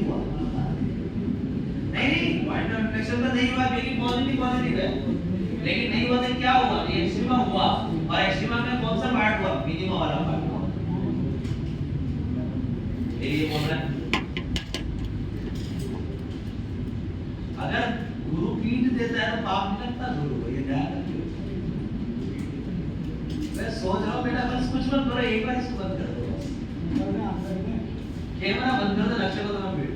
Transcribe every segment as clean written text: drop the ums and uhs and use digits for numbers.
हुआ। नहीं point of inflection तो नहीं हुआ क्योंकि पॉजिटिव है, लेकिन नहीं हुआ तो क्या हुआ, ये एक्सट्रीमा हुआ, और एक्सट्रीमा में कौन सा पार्ट हुआ, मिनिमम वाला पार्ट हुआ। ये बोल रहा है अगर गुरु पीठ देता है तो पाप नहीं लगता गुरु को, ये ध्यान रखिए। मैं सोच रहा हूँ बेटा बस कुछ मत करो, एक बार इसको बंद कर दो, कैमरा बंद कर दो, लक्ष्य को तो मैं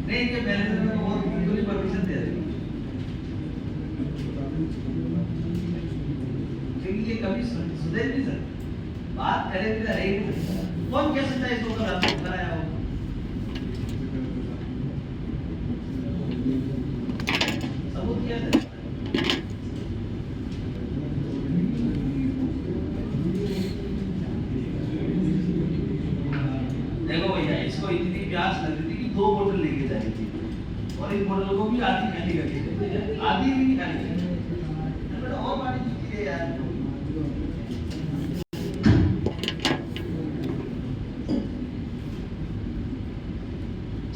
नहीं ये मैनेजर में बहुत बिल्कुल ही परमिशन दे रही, क्योंकि ये कभी सुधर नहीं सकता, बात करे बिना रह नहीं सकता। कौन कह सकता है इसको कराया हो, सबूत क्या है। देखो भैया इसको इतनी प्यास लग रही थी कि 2 बोतल लेके जा रही थी, और इस बोतल को भी आधी खाली करके आधी भी नहीं खाली करके और पानी पीती है यार।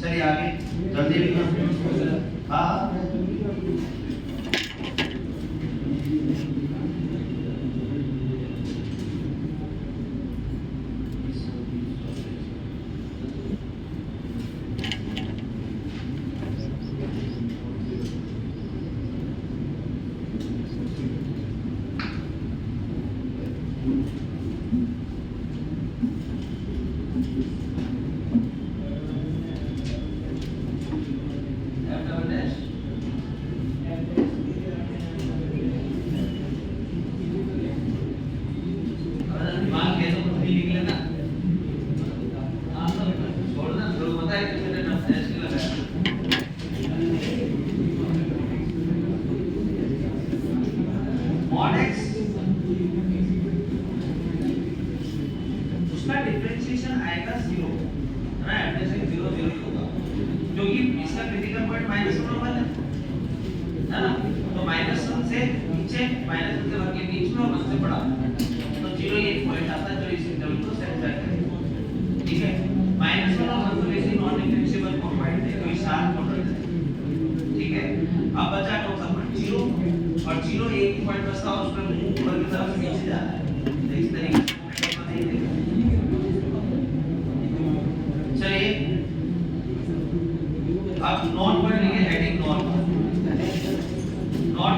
चलिए आगे जल्दी लिखो। हाँ उसका डिफरेंशिएशन आएगा 0 है ना, एडजस्टिंग 0 0 होगा, क्योंकि इसका क्रिटिकल पॉइंट -1 है ना, तो -1 से नीचे -1 से वर्ग के बीच में और 1 से बड़ा, तो 0 एक पॉइंट आता है जो इस इंटरवल को सेटिस्फाई करेगा। ठीक है, -1 और 1 वैसे नॉन डिफरेंशिएबल पॉइंट है, कोई शार्प पॉइंट है। ठीक है, अब बचा कौन सा पॉइंट 0, और 0 एक पॉइंट बचता है, उस पर ऊपर की तरफ से नीचे जाना है, तो इस तरीके से आप नॉट पर लिखे, हेडिंग नॉट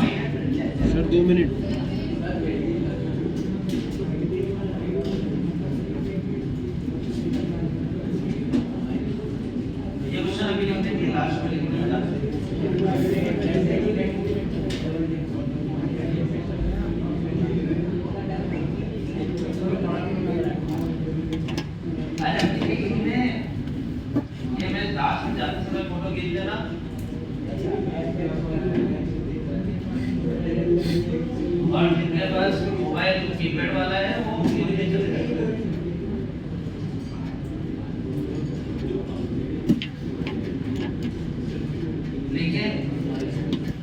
लिखे सर 2 मिनट। ये क्वेश्चन अभी लिखते हैं, लास्ट में लिखने जाते हैं। जाते समय फोटो खींच लेना, और जिनके पास मोबाइल कीपैड वाला है वो धीरे चले जाए। लिखे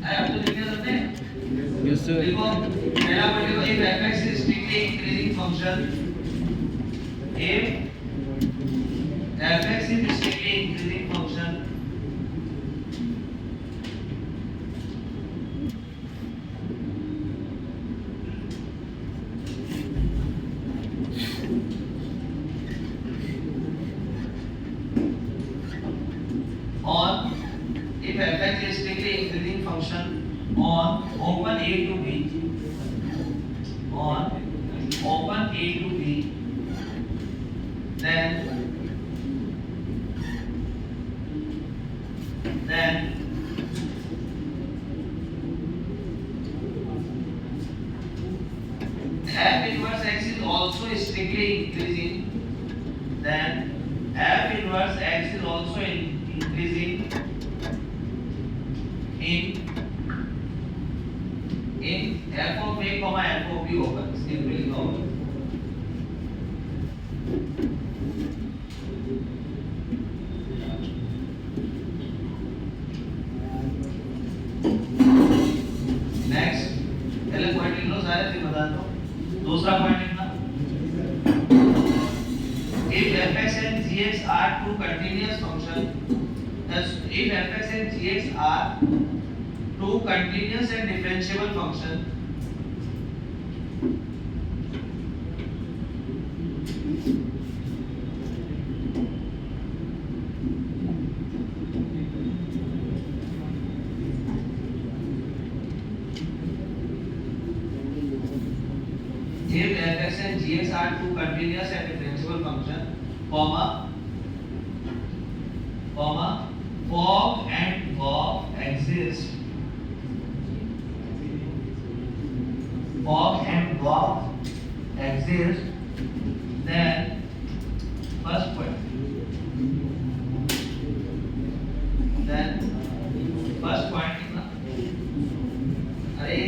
आप तो लिखे रहते हैं। Yes sir. देखो पहला पॉइंट देखो, if fx is strictly increasing function, if fx is strictly increasing function, or if fx is strictly increasing function on open a to b, on open a to b, then f inverse x is also strictly increasing, then f inverse x is also increasing in f of a comma f of b open, simply open. Next पहले point लिख लो सारे, फिर बता दो। दूसरा point लिखना, if fx and gx are two continuous function, if fx and gx are two continuous and differentiable function, if fx and gx are two continuous and differentiable function, comma fog and gauge exist, fog and gauge exist, then first point, ना, अरे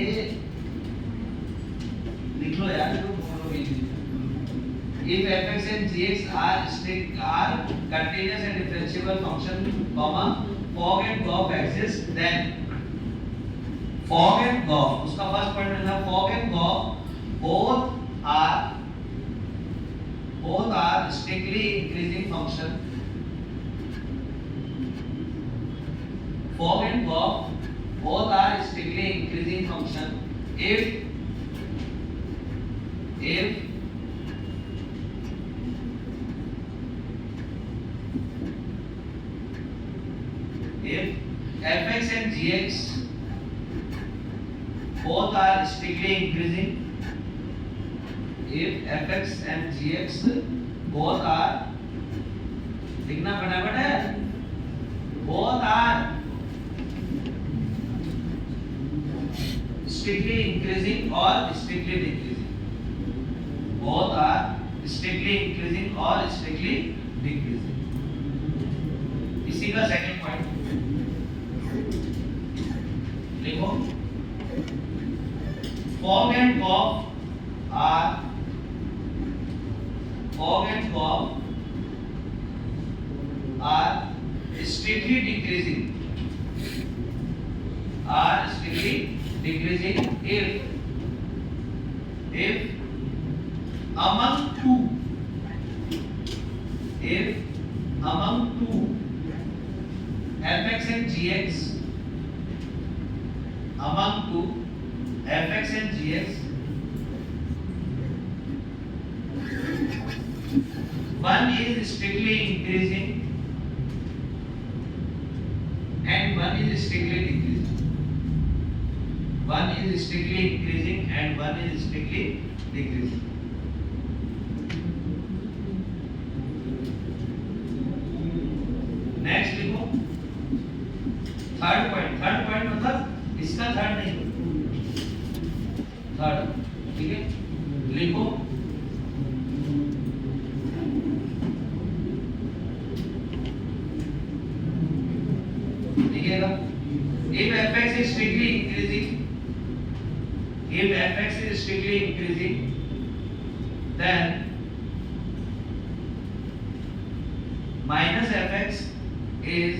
लिख लो यार, जो बोलो भी। If fx and gx are continuous and differentiable function, comma fog and gauge exist, then fog and gauge, उसका first point मिलना, fog and gauge both are strictly increasing function, fog and gauge both are strictly increasing function if fx and gx both are strictly increasing, if fx and gx both are, लिखना फटाफट है, both are strictly increasing or strictly decreasing, both are strictly increasing or strictly decreasing। इसी का second point लिखो, fog and gauge are strictly decreasing, if among two fx and gx, among two fx and gx, one is strictly increasing and one is strictly decreasing, one is strictly increasing and one is strictly decreasing। Next लिखो third point मतलब इसका third नहीं, third, ठीक है, लिखो लिखिएगा, if fx is strictly increasing, then minus fx is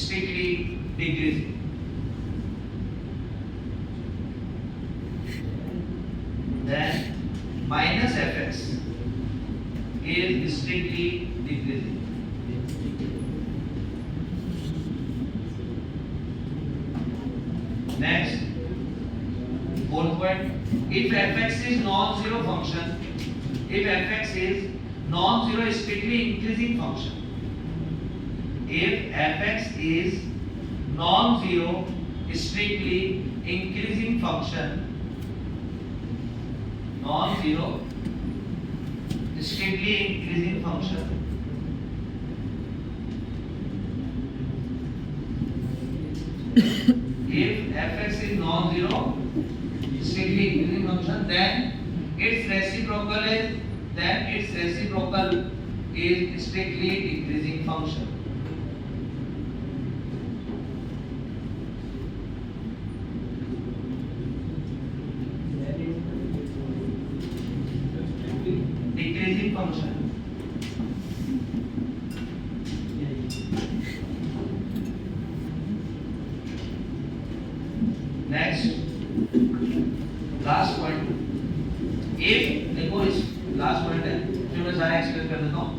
strictly decreasing, then minus fx is strictly decreasing। Next, fourth point, if fx is non-zero function, if fx is non-zero strictly increasing function, if fx is non-zero strictly increasing function, non-zero strictly increasing function, if fx is non-zero strictly increasing function, then its reciprocal is strictly decreasing function। decreasing function। Next last point, if देखो इस last point है में सारा explain कर देता हूँ।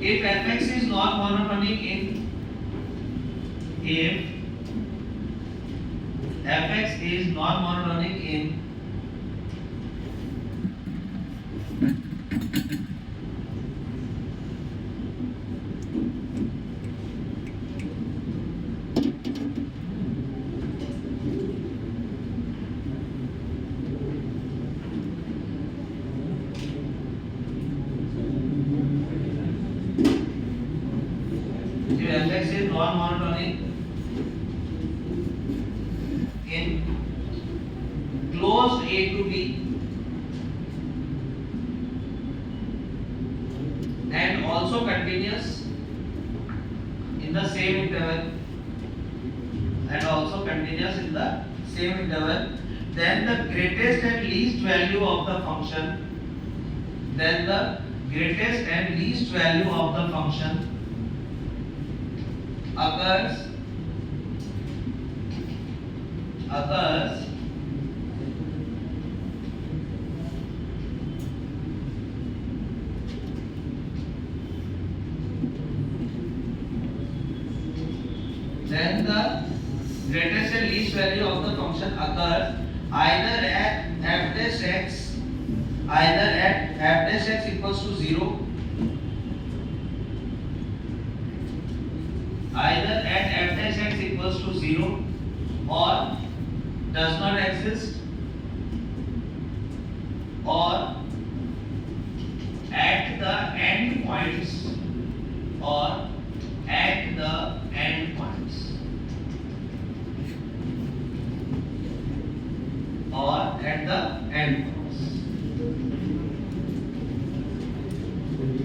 If fx is non-monotonic in if fx is non-monotonic in fx is non-monotonic in closed A to B and also continuous in the same interval then the greatest and least value of the function occurs then the greatest and least value of the function occurs either at f dash x equals to 0, or does not exist, or at the end points,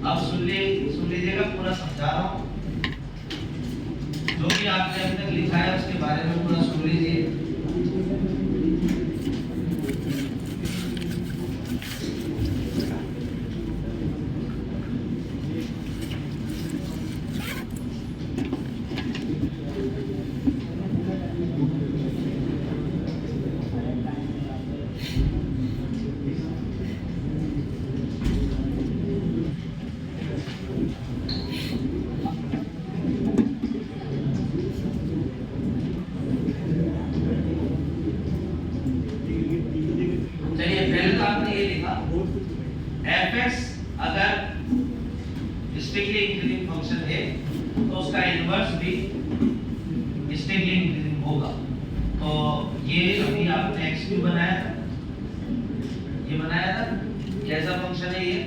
अब सुन लीजिएगा, पूरा समझा रहा हूँ। जो भी आपने अभी तक लिखा है उसके बारे में पूरा सुन लीजिए। fx अगर स्ट्रिक्टली इंक्रीजिंग फंक्शन है तो उसका इनवर्स भी स्ट्रिक्टली इंक्रीजिंग होगा। तो ये अभी आपने x3 बनाया था, कैसा फंक्शन है ये?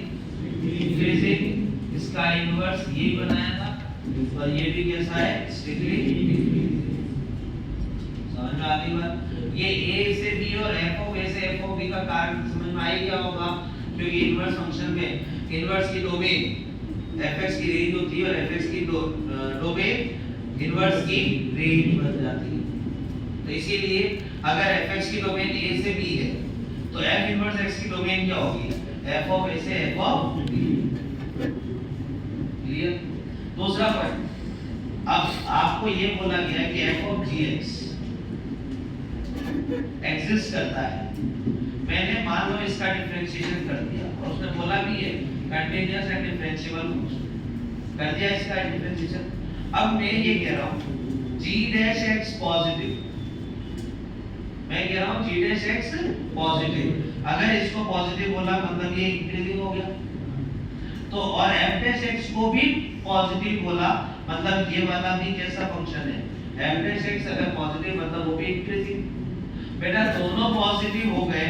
इंक्रीजिंग। इसका इनवर्स ये बनाया था और ये भी कैसा है? Strictly increasing. समझ में आती बात? ये a से b और f of a से f of b का कार्य समझ में आई क्या होगा? क्योंकि इनवर्स फंक्शन में इनवर्स की डोमेन fx की रेंज होती है और fx की डोमेन इनवर्स की रेंज बन जाती है। तो इसीलिए अगर fx की डोमेन a से b है तो f इनवर्स x की डोमेन क्या होगी? f of a से f of b। क्लियर? दूसरा पॉइंट, अब आपको ये बोला गया है कि f of gx एग्जिस्ट करता है। मैंने मान लो इसका डिफरेंशिएशन कर दिया और उसने बोला भी है कंटीन्यूअस एंड डिफरेंशिएबल फंक्शन कर दिया इसका डिफरेंशिएशन। अब मैं ये कह रहा हूं g डैश x पॉजिटिव, मैं कह रहा हूं g डैश x पॉजिटिव। अगर इसको पॉजिटिव बोला मतलब ये इंक्रीजिंग हो गया। तो और f डैश x को भी पॉजिटिव बोला मतलब ये वाला भी कैसा फंक्शन है? f डैश x अगर पॉजिटिव मतलब वो भी इंक्रीजिंग। बेटा दोनों पॉजिटिव हो गए,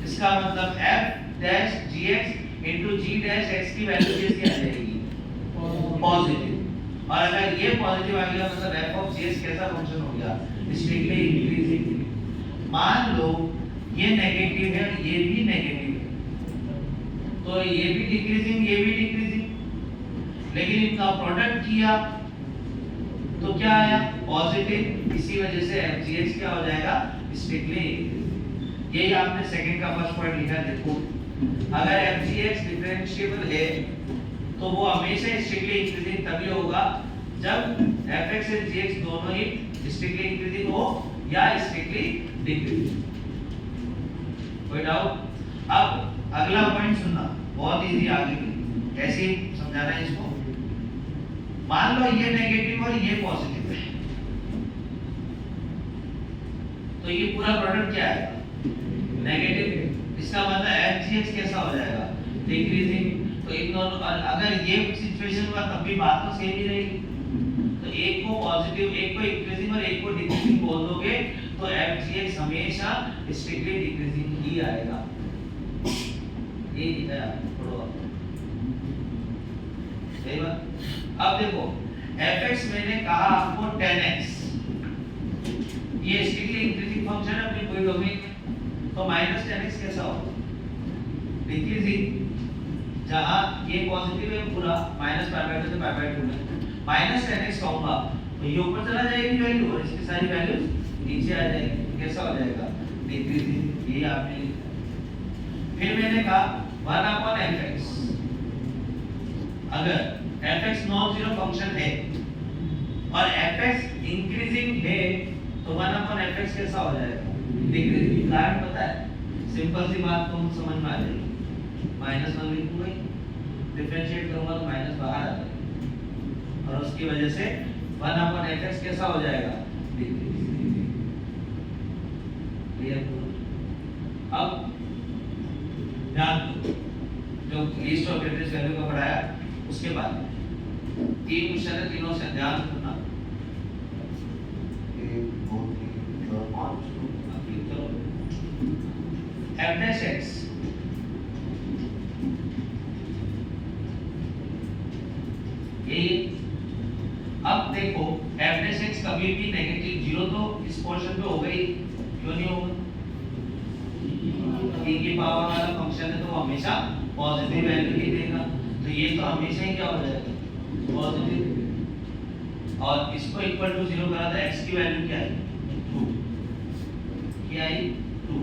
इसका मतलब f dash gx into g dash x की वैल्यू क्या आ जाएगी? पॉजिटिव। और अगर ये पॉजिटिव आ गया मतलब f of gx कैसा फंक्शन हो गया? Strictly increasing. मान लो ये नेगेटिव है, ये भी नेगेटिव है, तो ये भी डिक्रीजिंग, ये भी डिक्रीजिंग, लेकिन इनका प्रोडक्ट किया तो क्या आया? पॉजिटिव। इसी वजह से fgx क्या हो जाएगा? स्ट्रिक्टली। यही आपने सेकंड का फर्स्ट पॉइंट लिखा। देखो अगर fgx डिफरेंशिएबल है तो वो हमेशा स्ट्रिक्टली इंक्रीजिंग तभी होगा जब fx और gx दोनों ही स्ट्रिक्टली इंक्रीजिंग हो या स्ट्रिक्टली डिक्रीजिंग। कोई डाउट? अब अगला पॉइंट सुनना, बहुत इजी आगे की। कैसे समझाना है इसको? मान लो ये नेगेटिव और ये पॉजिटिव है, तो ये पूरा प्रोडक्ट क्या है? नेगेटिव। इसका मतलब FGH कैसा हो जाएगा? डिक्रीजिंग। तो इन दोनों, अगर ये सिचुएशन हुआ तब भी बात तो सेम ही रहेगी। तो एक को पॉजिटिव, एक को इंक्रीजिंग और एक को डिक्रीजिंग बोल दोगे तो FGH हमेशा स्ट्रिक्टली डिक्रीजिंग ही आएगा। ये दिखाया थोड़ा सही बात। अब देखो fx मैंने कहा आपको 10x, ये स्ट्रिक्टली इंक्रीजिंग फंक्शन है अपनी कोई डोमेन में, तो -10x कैसा होगा? डिक्रीजिंग। जहां ये पॉजिटिव है पूरा -π/2 से π/2 में -10x कहूंगा तो ये ऊपर चला जाएगी वैल्यू और इसकी सारी वैल्यू नीचे आ जाएगी। कैसा हो जाएगा? डिक्रीजिंग। ये आपने लिखा। फिर मैंने कहा 1/fx, अगर fx नॉन जीरो फंक्शन है और fx इंक्रीजिंग है तो 1/fx कैसा हो जाएगा? डिक्रीजिंग। कारण पता है? सिंपल सी बात तुम समझ में आ जाएगी। -1 लिखूंगा, डिफरेंशिएट करूंगा तो माइनस बाहर आ जाएगा और उसकी वजह से 1/fx कैसा हो जाएगा? क्लियर? अब ध्यान दो, जो लीस्ट ऑफ ग्रेटेस्ट वैल्यू का पढ़ाया उसके बाद तीन क्वेश्चन है, तीनों से ध्यान रखना। f'(x) ये अब देखो f'(x) कभी भी नेगेटिव जीरो तो इस पोर्शन पे होगा ही, क्यों नहीं होगा? e की पावर वाला फंक्शन है तो हमेशा पॉजिटिव वैल्यू ही देगा, तो ये तो हमेशा ही क्या हो जाएगा? पॉजिटिव। और इसको इक्वल टू 0 करा था, x की वैल्यू क्या आई? 2। क्या आई? 2।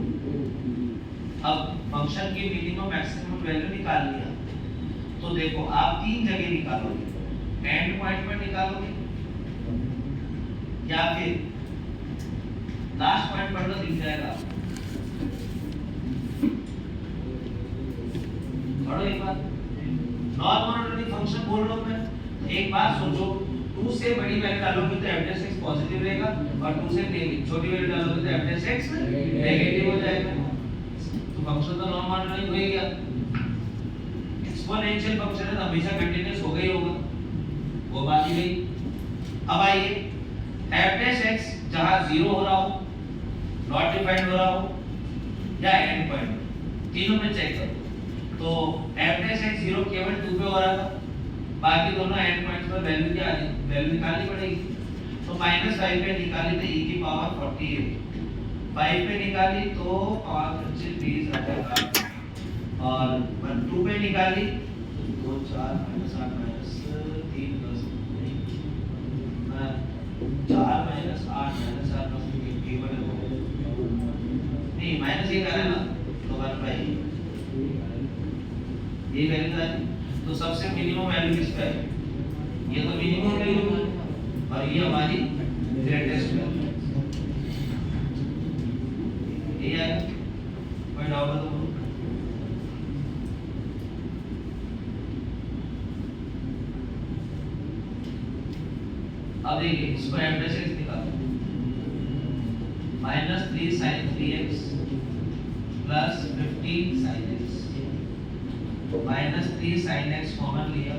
अब फंक्शन की मिनिमम मैक्सिमम वैल्यू निकाल लिया, तो देखो आप तीन जगह निकालोगे, एंड पॉइंट पर निकालोगे या फिर लास्ट पॉइंट पर तो दिख जाएगा। पढ़ो एक बार, नॉन मोनोटोनिक फंक्शन बोल रहा हूं मैं, तो एक बात सोचो, 2 से बड़ी वैल्यू डालोगे तो f'(x) पॉजिटिव रहेगा और 2 से छोटी वैल्यू डालोगे तो f'(x) नेगेटिव हो जाएगा। तो फंक्शन तो नॉन मोनोटोनिक हो गया। एक्सपोनेंशियल फंक्शन है तो हमेशा कंटीन्यूअस होगा ही होगा, वो बात ही गई। अब आइए f'(x) जहां 0 हो रहा हो, नॉट डिफाइंड हो रहा हो या एंड पॉइंट, तीनों में चेक करो। तो f'(x) 0 केवल 2 पे हो रहा था, बाकी दोनों एंड पॉइंट्स पर वैल्यू क्या आ रही? वैल्यू निकालनी पड़ेगी। तो -5 पे निकाली तो e की पावर 48, 5 पे निकाली तो पावर 20 आ जाएगा, और 2 पे निकाली तो 2 4 -8 -3 + 4 -8 -7 नहीं माइनस ये करें ना तो 1/, ये वैल्यू था। तो सबसे मिनिमम वैल्यू किस पे है? ये तो मिनिमम वैल्यू है और ये हमारी ग्रेटेस्ट वैल्यू। ये है, कोई डाउट है तो? अब देखिए इसको f'(x) निकालो, -3 sin 3x + 15 sin x, -3 sin x common लिया,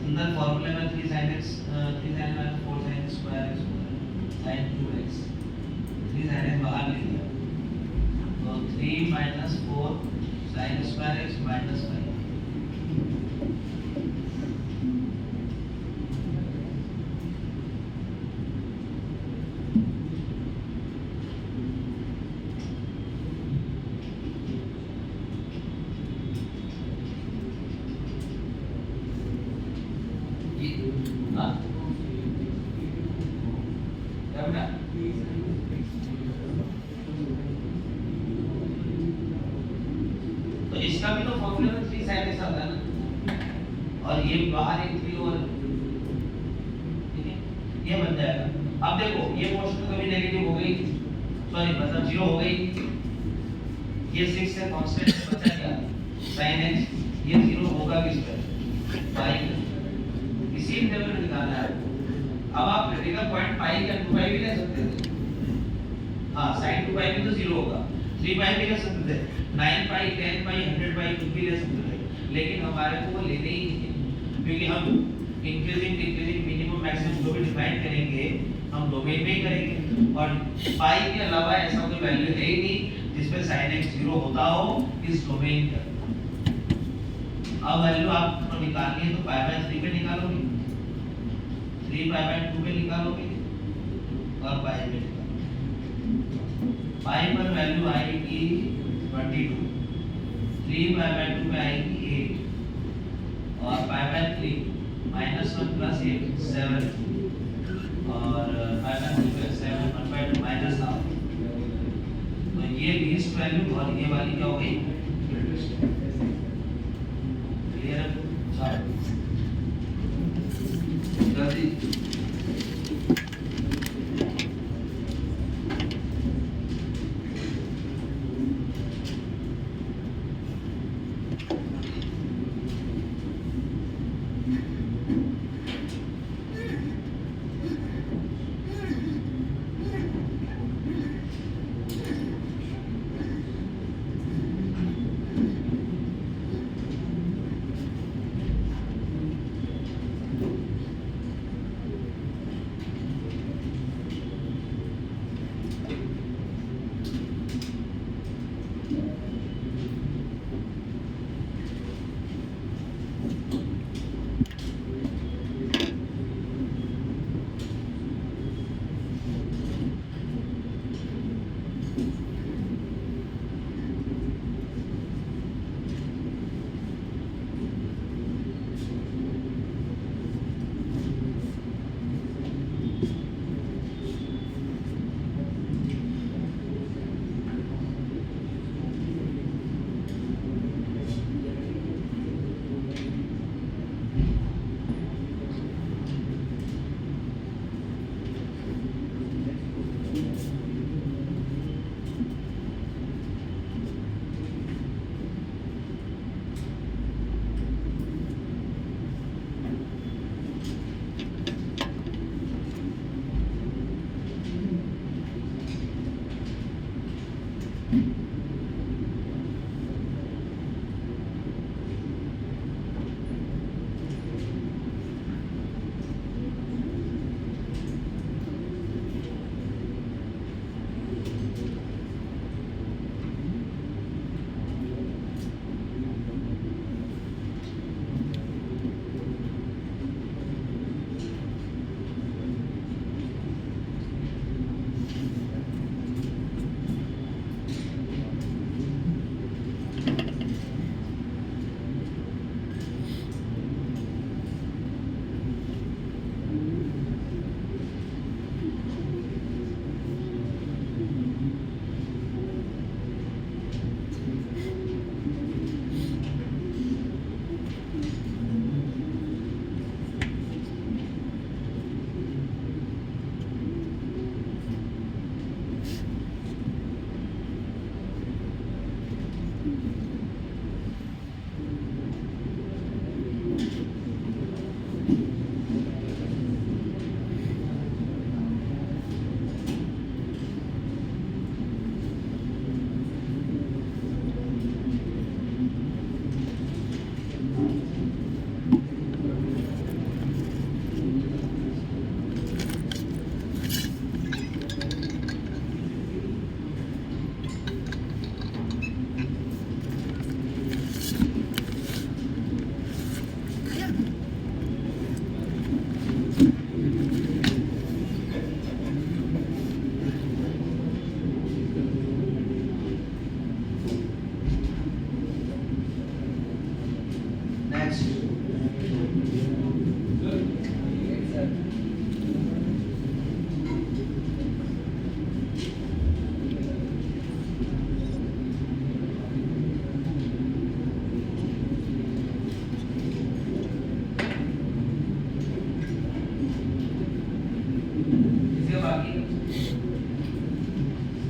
अंदर फॉर्मूले में 3 sin x 3 sin - 4 sin square x sin 2x, 3 sin x बाहर ले लिया तो 3 - 4 sin square x -5। तो इसका भी तो फॉर्मूला में 3 sin x आता है ना, और ये बाहर एक 3 और, ठीक है, ये बन जाएगा। अब देखो ये पोर्शन तो कभी नेगेटिव हो गई, सॉरी मतलब 0 हो गई, ये 6 से कांस्टेंट बचा क्या? sin x, ये जीरो होगा किस पे? पाई पे। इसी इंटरवल में निकालना है आपको। अब आप क्रिटिकल पॉइंट पाई का 2 पाई भी ले सकते थे। हाँ, sin 2 पाई भी तो जीरो होगा। 3 पाई भी ले सकते थे, 9 पाई, 10 पाई, 100 पाई कुछ भी ले सकते थे, लेकिन हमारे को वो लेने ही नहीं है, क्योंकि हम इंक्रीजिंग डिक्रीजिंग मिनिमम मैक्सिमम जो भी डिफाइन करेंगे हम डोमेन में ही करेंगे, और पाई के अलावा ऐसा कोई वैल्यू है ही नहीं जिसपे sin x जीरो होता हो इस डोमेन का। अब वैल्यू आपको निकालनी है तो पाई बाय 3 पे निकालोगे, 3 पाई बाय 2 पे निकालोगे और पाई पे निकालोगे। पाई पर वैल्यू आएगी 22, 3 पाई बाय 2 पे आएगी 8 और पाई बाय 3 -1 + 8 7 और पाई बाय 3 पे 7 1 बाय 2 -half। तो ये लीस्ट वैल्यू और ये वाली क्या हो गई? क्लियर है?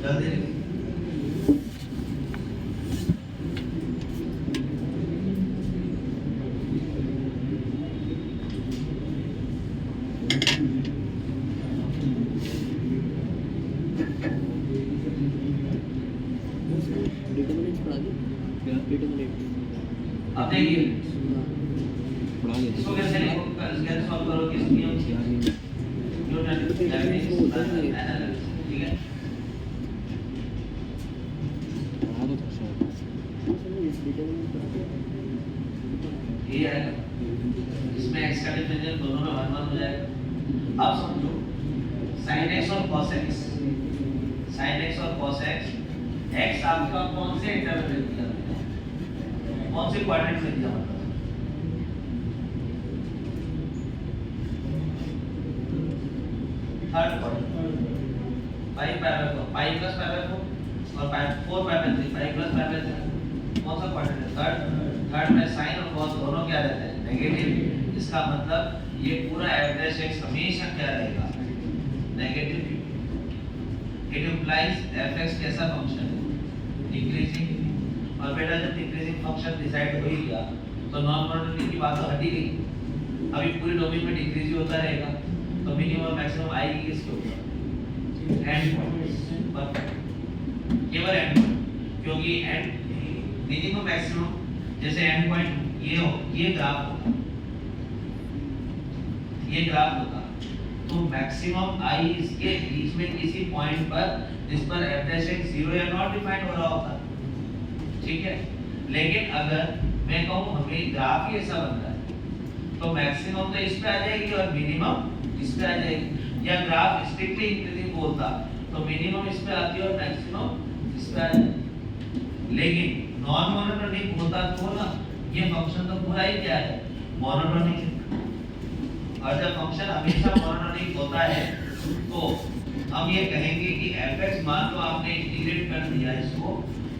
जल्दी अब देखिए इसको कैसे सॉल्व करो, किस नियम से, न्यूटन एनालिसिस, ठीक है। ये आएगा, इसमें x का डिफरेंशियल दोनों में 1 1 हो जाएगा। अब समझो sin x और cos x, sin x और cos x, x आपका कौन से इंटरवल में दिया, कौन से क्वाड्रेंट में दिया, मतलब थर्ड क्वाड्रेंट, 5/4, 5+5/4 और 4/3, 5+5/3, कौन सा क्वाड्रेंट है, थर्ड। थर्ड में sin और cos दोनों क्या रहते हैं, नेगेटिव। इसका मतलब ये पूरा f' x हमेशा क्या रहेगा, नेगेटिव। इट इंप्लाइज f(x) कैसा फंक्शन है, डिक्रीजिंग। और बेटा जब डिक्रीजिंग फंक्शन डिसाइड हो ही गया तो नॉन मोनोटोनिक की बात तो हट ही गई। अभी पूरे डोमेन में डिक्रीज ही होता रहेगा, तो मिनिमम मैक्सिमम आएगी किसके ऊपर, एंड पॉइंट पर, केवल एंड पॉइंट। क्योंकि एंड मिनिमम मैक्सिमम जैसे एंड पॉइंट ये ग्राफ होगा, ये ग्राफ होगा, तो मैक्सिमम आई इसके बीच में किसी पॉइंट पर जिस पर f' 0 या नॉट डिफाइंड हो रहा होगा, ठीक है। लेकिन अगर मैं कहूं हमें ग्राफ ही ऐसा बन रहा है तो मैक्सिमम तो इस पे आ जाएगी और मिनिमम इस पे आ जाएगी। या ग्राफ स्ट्रिक्टली इंक्रीजिंग बोलता तो मिनिमम इस पे आती और मैक्सिमम इस पे आ जाएगी। लेकिन नॉन मोनोटोनिक होता तो ना ये फंक्शन तो पूरा ही क्या है, मोनोटोनिक। और जब फंक्शन हमेशा मोनोटोनिक होता है तो हम ये कहेंगे कि f(x) मान लो आपने इंटीग्रेट कर दिया इसको,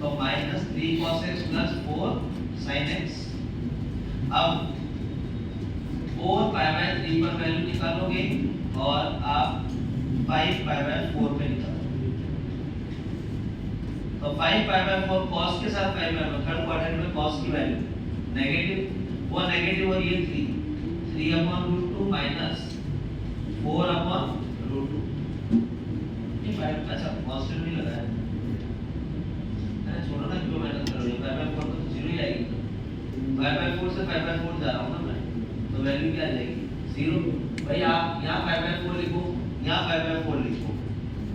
तो -3 cos x + 4 sin x। अब 4π/3 पर वैल्यू निकालोगे और आप 5π/4 पे निकालोगे, तो 5π/4 cos के साथ 5π/4 थर्ड क्वाड्रेंट में cos की वैल्यू नेगेटिव, वो नेगेटिव और ये 3/√2 माइनस 4/√2। ये 5 अच्छा कांस्टेंट भी लगा है, अरे छोड़ो ना, क्यों मेहनत कर रहे हो, 5/4 तो 0 ही आएगी। 5/4 से 5/4 जा रहा हूं ना मैं, तो वैल्यू क्या आ जाएगी, 0। भाई आप यहाँ 5/4 लिखो, यहाँ 5/4 लिखो,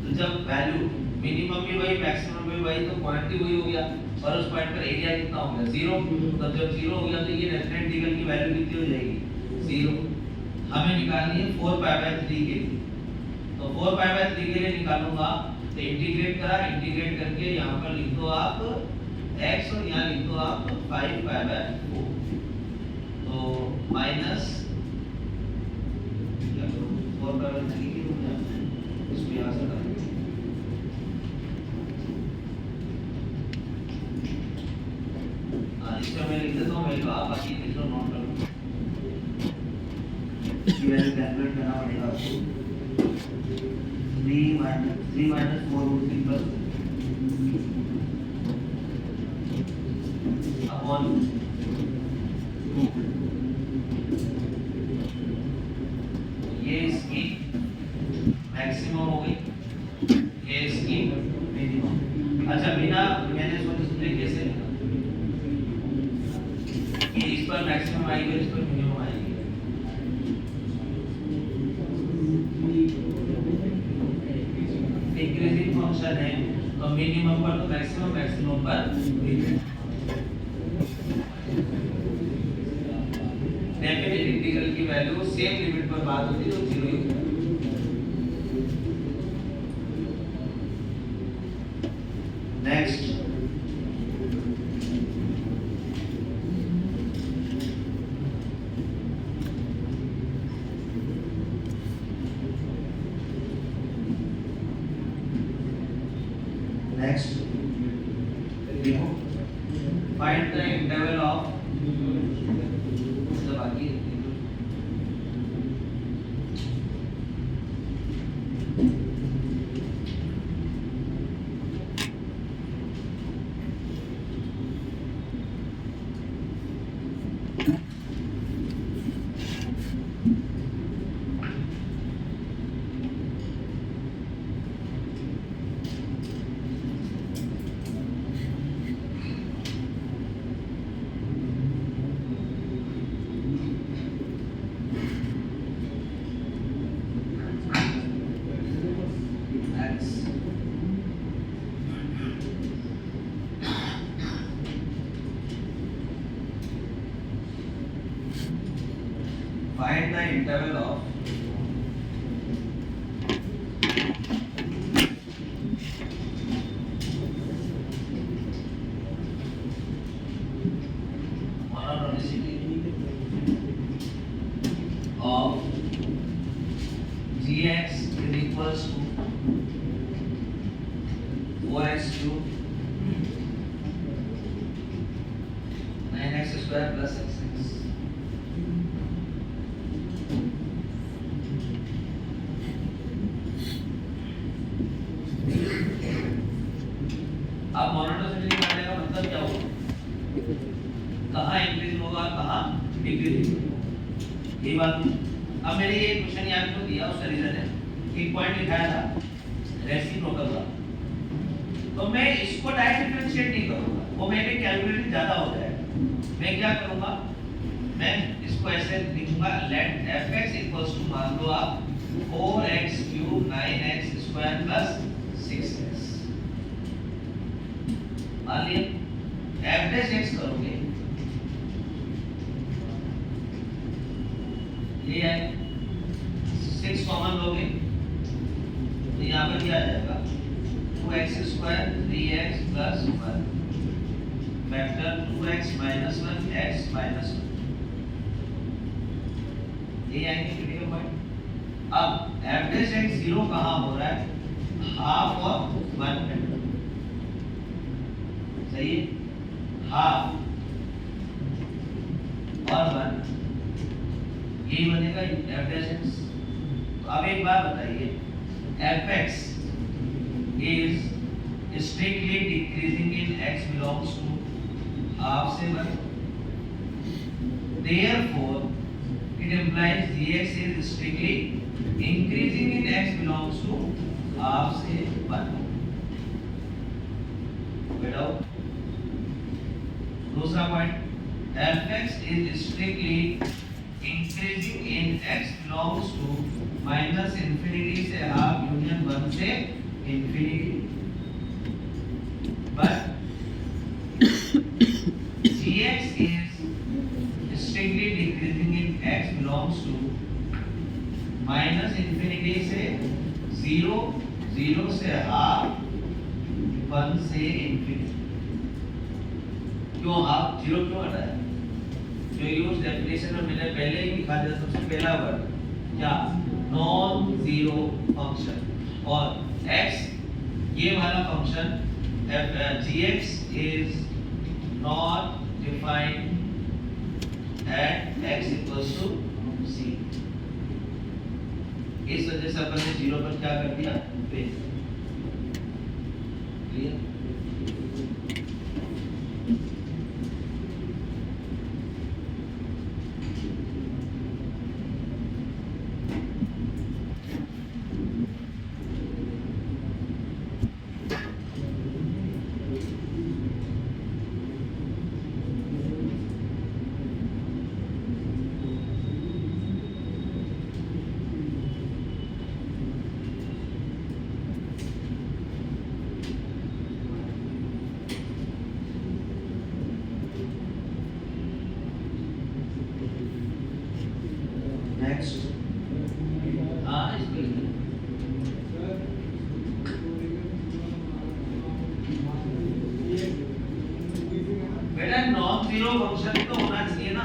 तो जब वैल्यू मिनिमम भी वही मैक्सिमम भी वही, तो पॉइंट भी वही हो गया, और उस पॉइंट पर एरिया कितना हो गया, 0। तो जब 0 हो गया तो ये रेफरेंस इंटीग्रल की वैल्यू कितनी हो जाएगी, 0। हमें निकालनी है 4π/3 के लिए, तो 4π/3 के लिए निकालूंगा तो इंटीग्रेट करा, इंटीग्रेट करके यहाँ पर लिख दो आप x और यहाँ लिख दो आप 5π/4, तो माइनस 4π/3 के रूप में इसको यहाँ से करेंगे, इसमें मैं लिख देता हूँ, मैं आप बाकी लिख लो, नोट कर लो, ये वैल्यू कैलकुलेट करना पड़ेगा आपको। 3 - 4√3 प्लस अपॉन ये इसकी मैक्सिमम हो गई, ये इसकी मिनिमम। अच्छा बिना मैंने सोचा कैसे लिखा, ये इस पर मैक्सिमम आएगी और इस पर मिनिमम आएगी। डिक्रीजिंग फंक्शन है तो मिनिमम पर तो मैक्सिमम, मैक्सिमम पर मिनिमम। डेफिनेट इंटीग्रल की वैल्यू सेम लिमिट पर बात होती है तो 0 ही होता है। नेक्स्ट देखो, फाइंड द इंटरवल ऑफ बाकी find the interval of monotonicity of gx is equals to 4x cube 9x square plus xx. अब मोनोटोनिसिटी निकालने का मतलब क्या होगा, कहाँ इंक्रीज होगा कहाँ डिक्रीज होगा, ये बात। अब मैंने ये क्वेश्चन याद क्यों दिया, उसका रीजन है, एक पॉइंट लिखाया था रेसिप्रोकल का, तो मैं इसको डायरेक्ट डिफरेंशिएट नहीं करूंगा, वो मेरे कैलकुलेशन ज्यादा हो जाएगा। मैं क्या करूंगा, मैं इसको ऐसे लिखूंगा, लेट fx इक्वल्स टू, मान लो आप 4x cube 9x square plus 6x, मान लिया एवरेज x करोगे, ये है 6 कॉमन लोगे तो यहाँ पर क्या आ जाएगा 2x square 3x plus 1 factor 2x minus 1 x minus 1, ये आएंगे क्रिटिकल पॉइंट। अब एवरेज x 0 कहाँ हो रहा है, हाफ ऑफ 1 फैक्टर, सही है, हाफ और 1, यही बनेगा एवरेज x। तो अब एक बात बताइए, fx is strictly decreasing in x belongs to half से 1, therefore it implies gx is strictly increasing in x belongs to half से 1। बेटा दूसरा point, fx is strictly increasing in x belongs to minus infinity से half union 1 से infinity, but gx is strictly decreasing in x belongs to minus infinity से 0, 0 से half 1 से infinity. क्यों half 0 क्यों हटाया, जो यूज डेफिनेशन में मैंने पहले ही लिखा था, सबसे पहला वर्ड क्या, नॉन जीरो फंक्शन, और x ये वाला function gx is not defined at x equals to c, इस वजह से अपन ने 0 पर क्या कर दिया, पेज क्लियर। नेक्स्ट, हाँ बेटा नॉन जीरो फंक्शन तो होना चाहिए ना,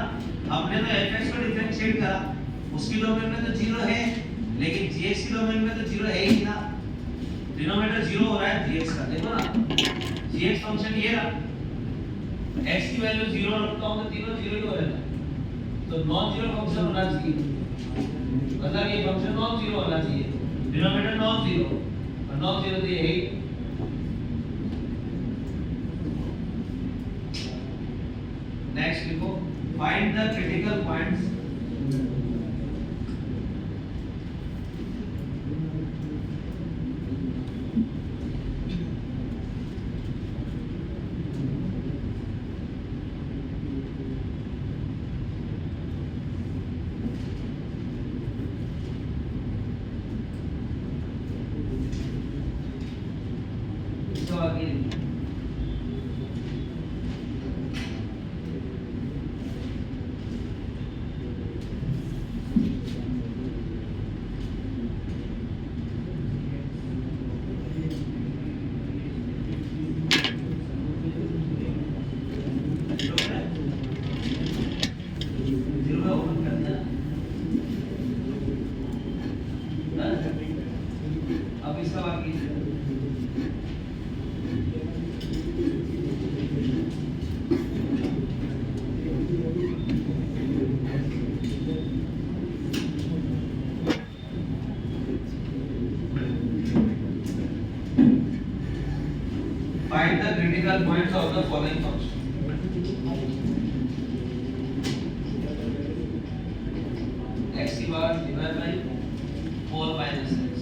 हमने तो fx को डिफरेंशिएट करा, उसकी डोमेन में तो 0 है, लेकिन gx की डोमेन में तो 0 है ही ना, डिनोमिनेटर 0 हो रहा है gx का, देखो ना gx फंक्शन ये रहा, x की वैल्यू 0 रखता हूं तो 0 0 ही हो रहता है, तो नॉन जीरो फंक्शन होना चाहिए, मतलब ये फंक्शन नॉन जीरो होना चाहिए, डिनोमिनेटर नॉन जीरो, और नॉन जीरो तो ये है। नेक्स्ट लिखो, find the critical points critical points of the following function. X की power divide by 4 minus x.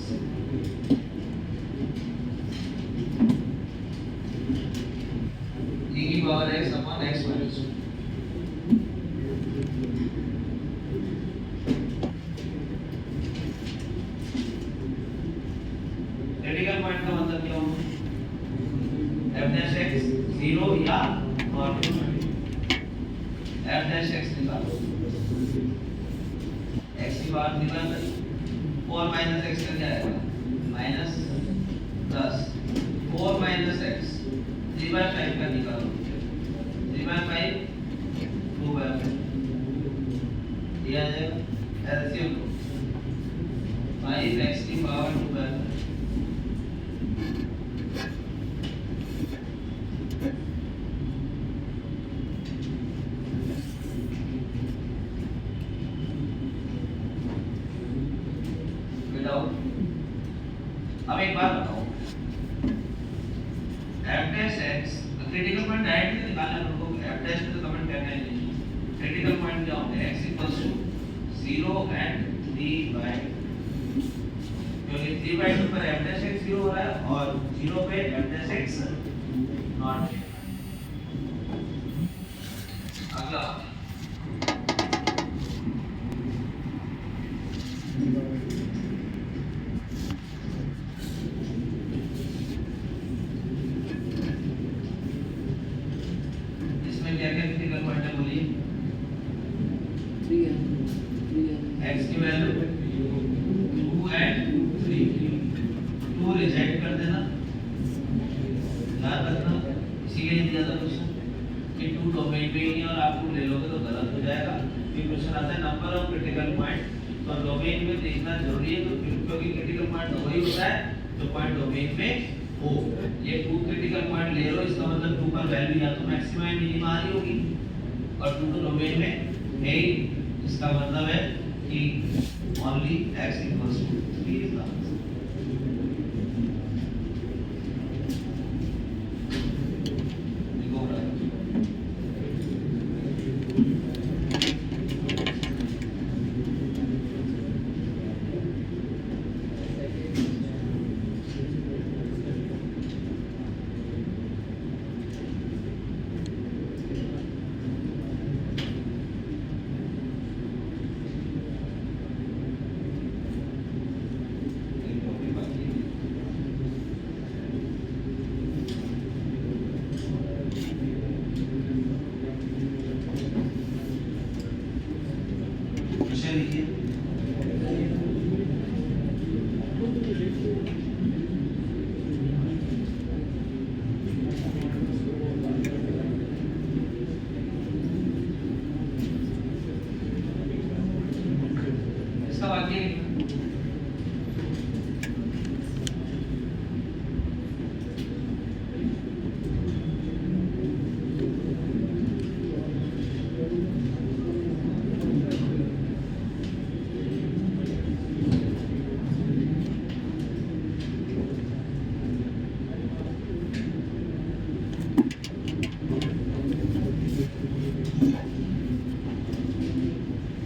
e की power x upon x minus 2. Critical point का मतलब क्या होगा? f dash x 0 या नॉट f dash x निकालो. x की बात निकाल 4 minus x का क्या आएगा? minus 10. 4 minus x 3/5 का निकालो. 3/5 2/5 दिया जाएगा. एलसीएम 5x की पावर 2/5. अब एक बात बताओ, f dash x critical point directly निकालना है लोगों को. f dash में तो कमेंट करना ही नहीं. क्रिटिकल पॉइंट क्या होते हैं? x इक्वल्स टू 0 एंड 3/2, क्योंकि 3/2 पर f dash x 0 हो रहा है और 0 पे f dash x नॉट. अगला क्या क्या क्रिटिकल पॉइंट है बोलिए. x की वैल्यू 2 एंड 3. 2 रिजेक्ट कर देना, याद रखना. इसीलिए दिया था क्वेश्चन कि 2 डोमेन पे ही नहीं और आप 2 ले लोगे तो गलत हो जाएगा. फिर क्वेश्चन आता है नंबर ऑफ क्रिटिकल पॉइंट, तो डोमेन में देखना जरूरी है. तो क्योंकि क्रिटिकल पॉइंट तो वही होता है जो पॉइंट डोमेन में हो. ये 2 क्रिटिकल पॉइंट ले लो, इसका मतलब 2 पर वैल्यू या तो मैक्सिमम या मिनिमम आ रही होगी और 2 तो डोमेन में है ही. इसका मतलब है कि only x equals to 3 is the answer. देखो लिखिए. इसका वाक्य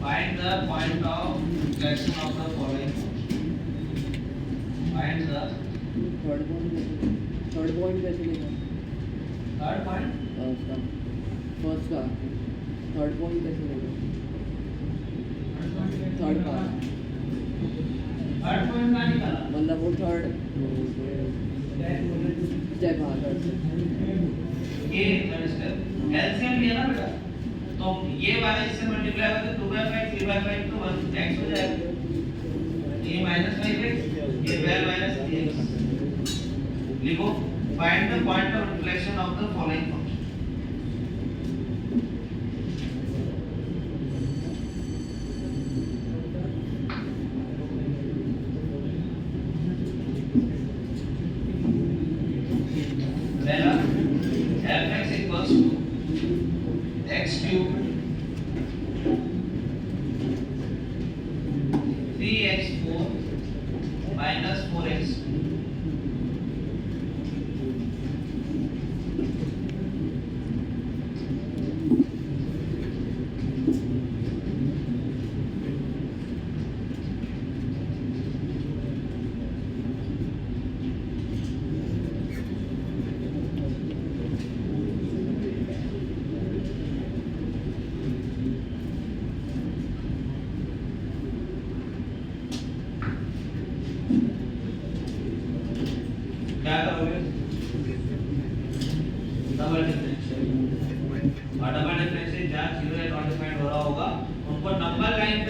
find the point of reflection of the following. Find the third point कैसे लेगा? third point. उसका फर्स्ट का थर्ड पॉइंट कैसे लेगा? थर्ड का थर्ड पॉइंट का निकाला मतलब वो थर्ड स्टेप. हाँ थर्ड ये थर्ड स्टेप एलसीएम लिया ना बेटा, तो ये वाला इससे मल्टीप्लाई होगा तो 2/5 3/5 तो 1x हो जाएगा. ये -5x ये 12 - 3x. लिखो find the point of reflection of the following function. पहला f(x) equals to x³ 3x4 - 4x.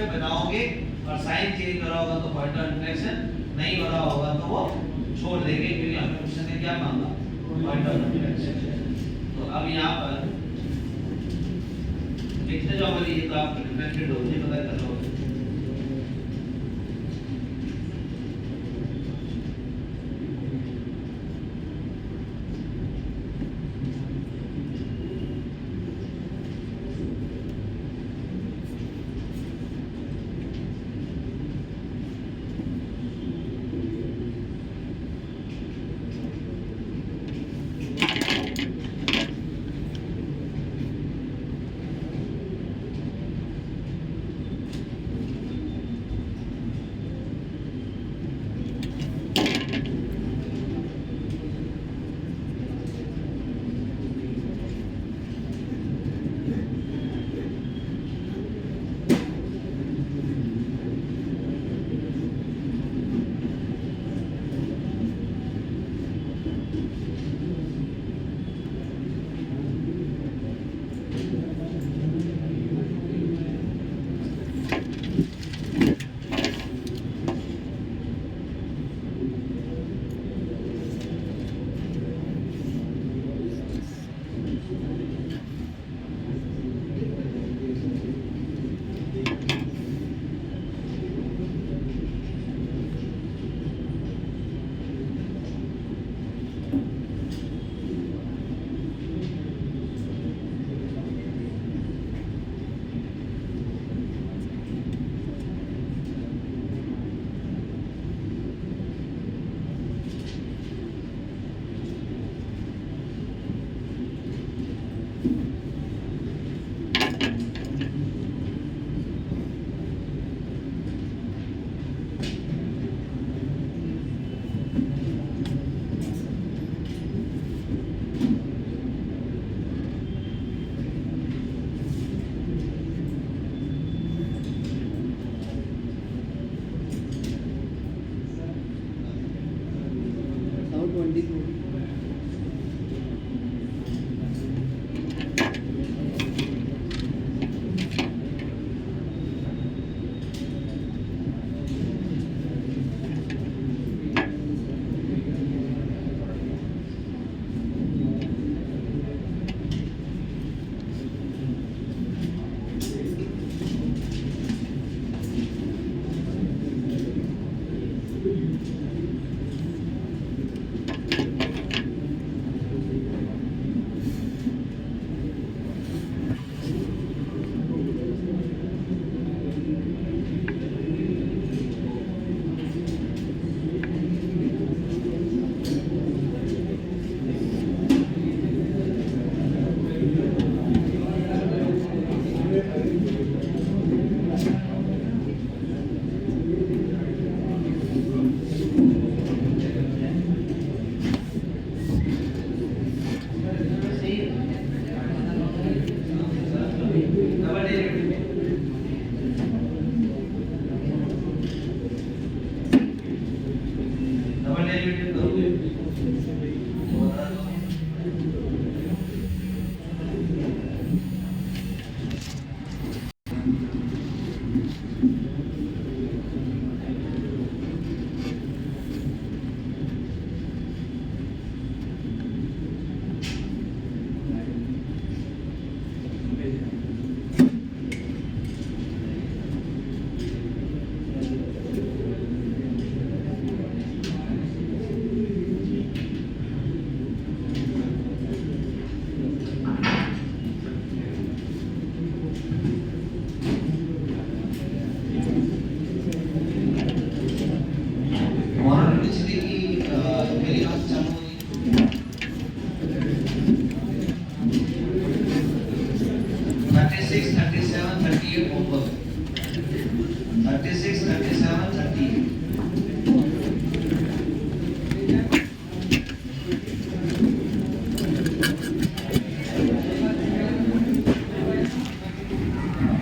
पे बनाओगे और साइन चेंज करा होगा तो पॉइंट ऑफ इंटरेक्शन नहीं हो रहा होगा तो वो छोड़ देंगे, क्योंकि हमें क्वेश्चन ने क्या मांगा, पॉइंट ऑफ इंटरेक्शन। तो अब यहाँ पर लिखते जाओ, ये तो आप डिफरेंशिएट होगी पता कर लो।